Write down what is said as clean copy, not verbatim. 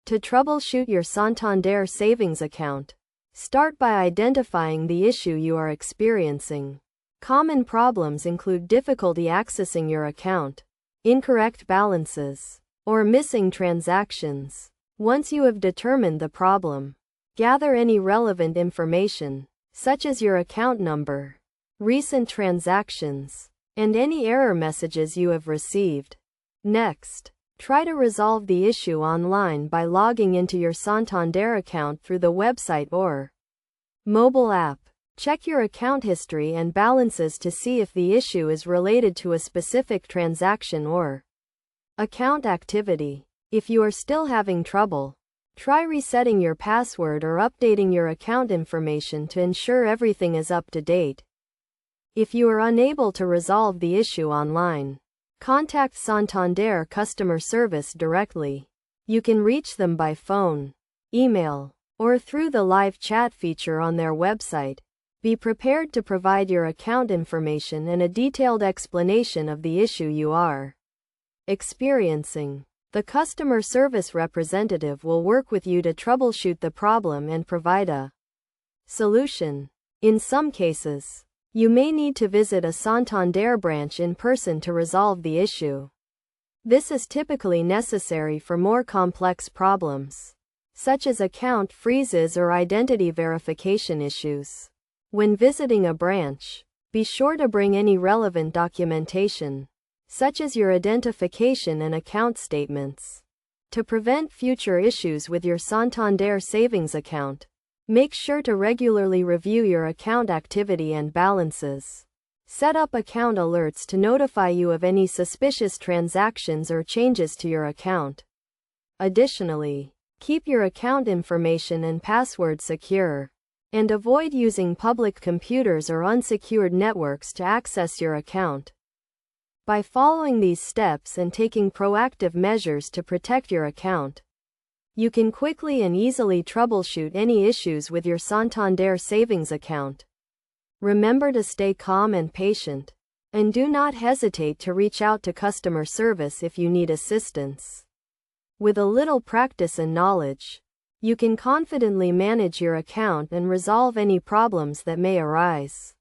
To troubleshoot your Santander savings account, start by identifying the issue you are experiencing. Common problems include difficulty accessing your account, incorrect balances, or missing transactions. Once you have determined the problem, gather any relevant information, such as your account number, recent transactions, and any error messages you have received. Next, try to resolve the issue online by logging into your Santander account through the website or mobile app. Check your account history and balances to see if the issue is related to a specific transaction or account activity. If you are still having trouble, try resetting your password or updating your account information to ensure everything is up to date. If you are unable to resolve the issue online, contact Santander customer service directly. You can reach them by phone, email, or through the live chat feature on their website. Be prepared to provide your account information and a detailed explanation of the issue you are experiencing. The customer service representative will work with you to troubleshoot the problem and provide a solution. In some cases, you may need to visit a Santander branch in person to resolve the issue. This is typically necessary for more complex problems, such as account freezes or identity verification issues. When visiting a branch, be sure to bring any relevant documentation, such as your identification and account statements. To prevent future issues with your Santander savings account, make sure to regularly review your account activity and balances. Set up account alerts to notify you of any suspicious transactions or changes to your account. Additionally, keep your account information and password secure, and avoid using public computers or unsecured networks to access your account. By following these steps and taking proactive measures to protect your account, you can quickly and easily troubleshoot any issues with your Santander savings account. Remember to stay calm and patient, and do not hesitate to reach out to customer service if you need assistance. With a little practice and knowledge, you can confidently manage your account and resolve any problems that may arise.